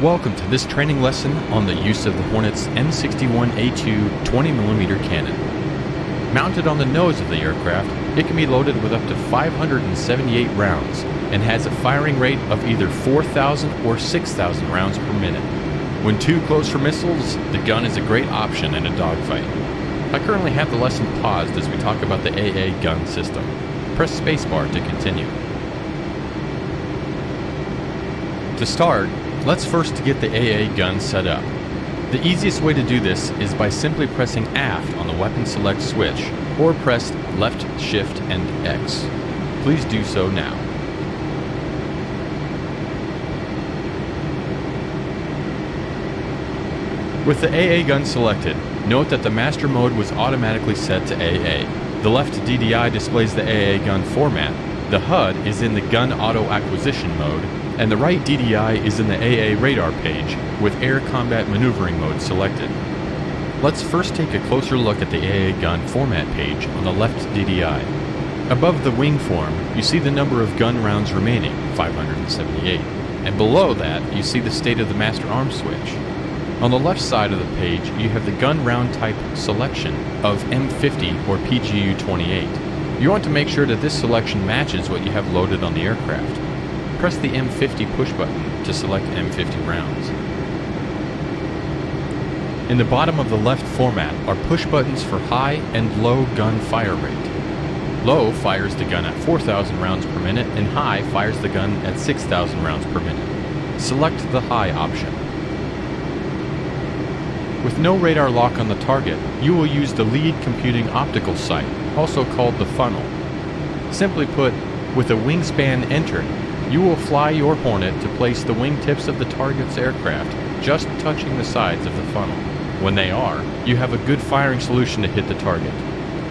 Welcome to this training lesson on the use of the Hornet's M61A2 20mm cannon. Mounted on the nose of the aircraft, it can be loaded with up to 578 rounds and has a firing rate of either 4,000 or 6,000 rounds per minute. When too close for missiles, the gun is a great option in a dogfight. I currently have the lesson paused as we talk about the AA gun system. Press spacebar to continue. To start, let's first get the AA gun set up. The easiest way to do this is by simply pressing aft on the weapon select switch, or press left shift and X. Please do so now. With the AA gun selected, note that the master mode was automatically set to AA. The left DDI displays the AA gun format, the HUD is in the gun auto acquisition mode, and the right DDI is in the AA radar page with air combat maneuvering mode selected. Let's first take a closer look at the AA gun format page on the left DDI. Above the wing form, you see the number of gun rounds remaining, 578, and below that you see the state of the master arm switch. On the left side of the page, you have the gun round type selection of M50 or PGU-28. You want to make sure that this selection matches what you have loaded on the aircraft. Press the M50 push button to select M50 rounds. In the bottom of the left format are push buttons for high and low gun fire rate. Low fires the gun at 4,000 rounds per minute and high fires the gun at 6,000 rounds per minute. Select the high option. With no radar lock on the target, you will use the lead computing optical sight, also called the funnel. Simply put, with a wingspan entered, you will fly your Hornet to place the wingtips of the target's aircraft just touching the sides of the funnel. When they are, you have a good firing solution to hit the target.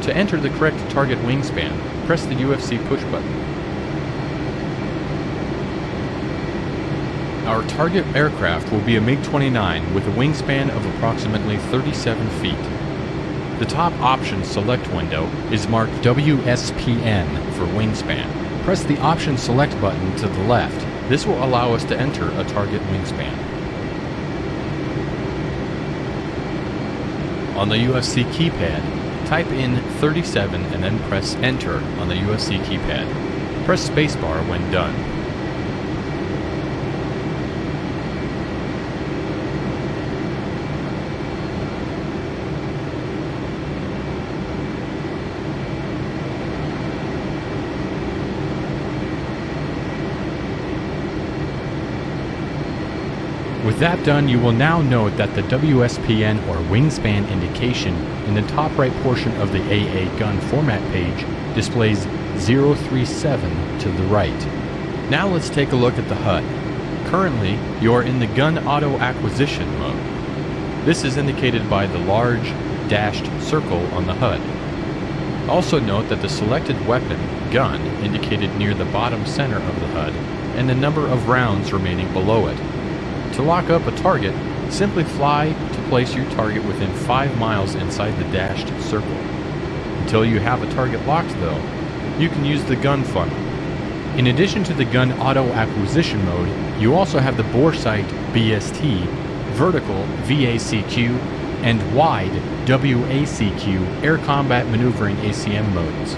To enter the correct target wingspan, press the UFC push button. Our target aircraft will be a MiG-29 with a wingspan of approximately 37 feet. The top option select window is marked WSPN for wingspan. Press the option select button to the left. This will allow us to enter a target wingspan. On the UFC keypad, type in 37 and then press enter on the UFC keypad. Press spacebar when done. With that done, you will now note that the WSPN or wingspan indication in the top right portion of the AA gun format page displays 037 to the right. Now let's take a look at the HUD. Currently, you are in the gun auto acquisition mode. This is indicated by the large dashed circle on the HUD. Also note that the selected weapon, gun, indicated near the bottom center of the HUD, and the number of rounds remaining below it. To lock up a target, simply fly to place your target within 5 miles inside the dashed circle. Until you have a target locked though, you can use the gun funnel. In addition to the gun auto acquisition mode, you also have the bore sight BST, vertical VACQ, and wide WACQ air combat maneuvering ACM modes.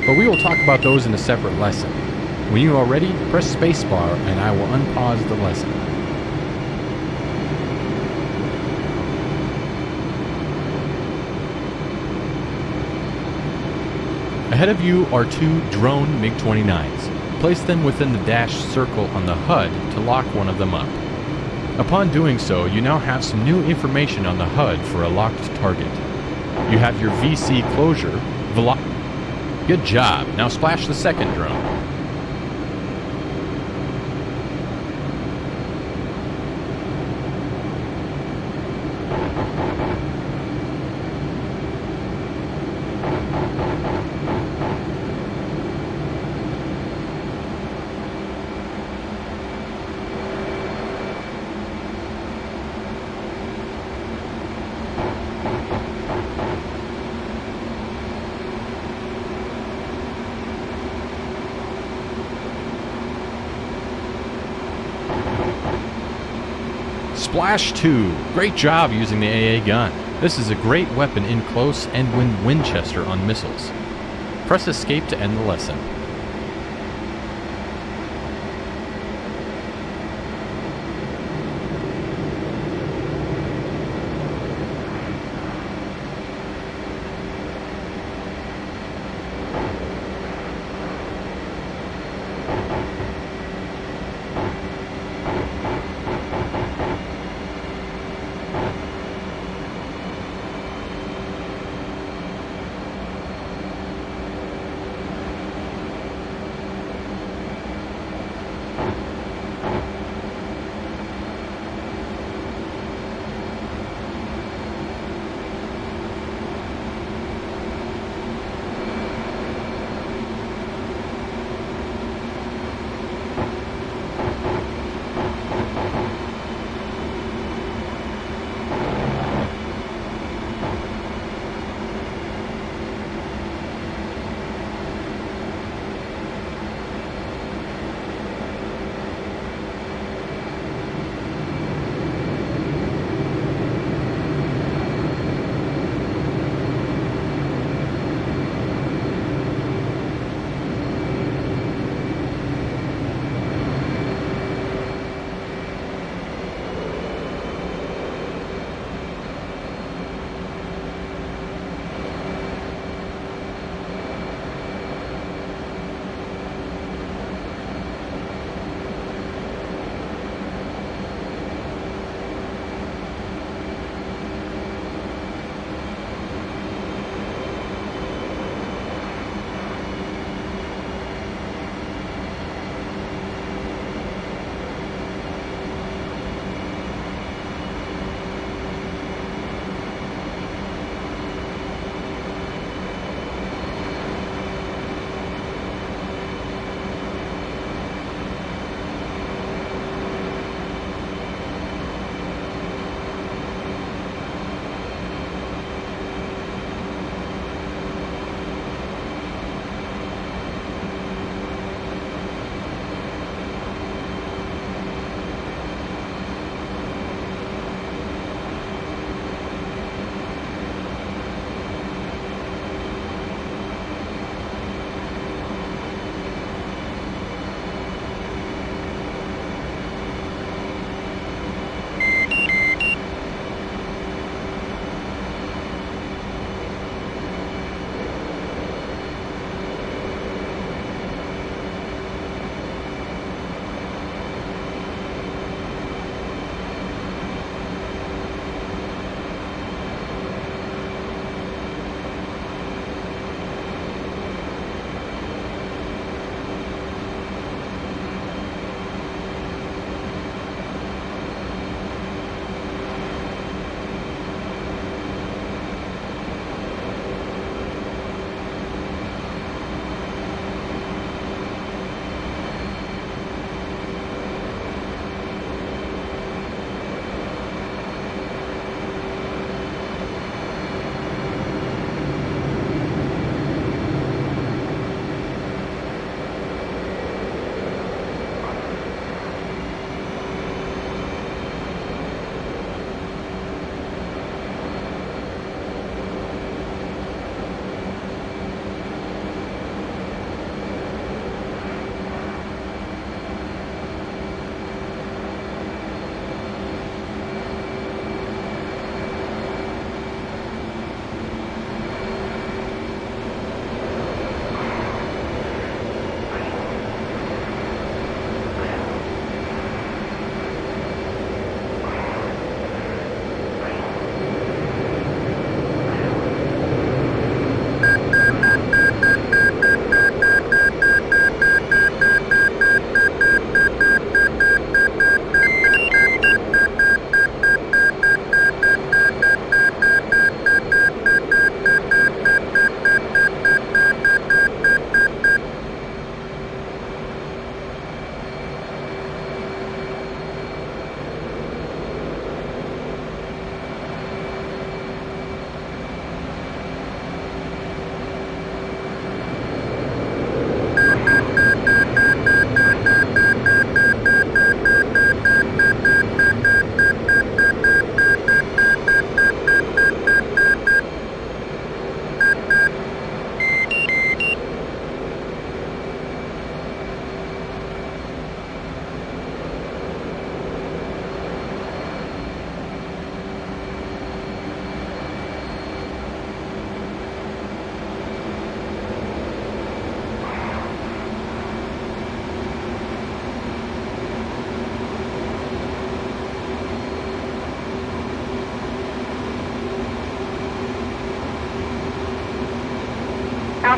But we will talk about those in a separate lesson. When you are ready, press spacebar and I will unpause the lesson. Ahead of you are two drone MiG-29s. Place them within the dashed circle on the HUD to lock one of them up. Upon doing so, you now have some new information on the HUD for a locked target. You have your VC closure, Good job, now splash the second drone. Splash 2. Great job using the AA gun. This is a great weapon in close and when Winchester on missiles. Press escape to end the lesson.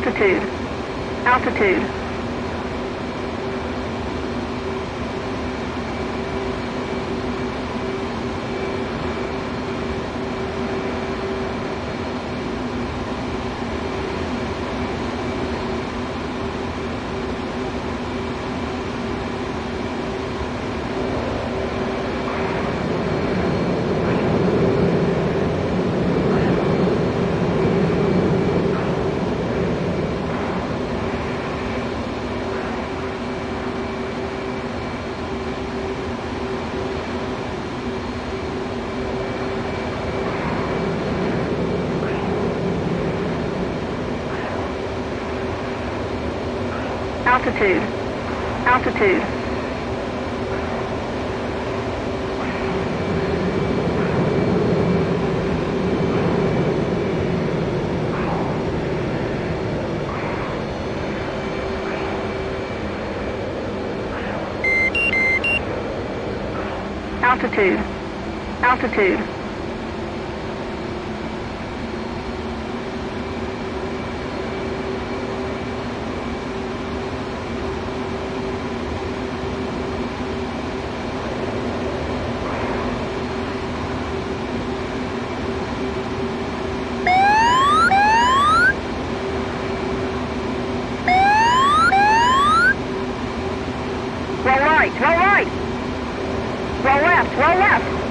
Altitude. Altitude. Altitude. Altitude. Altitude. Altitude. Roll right, roll right. Roll left, roll left.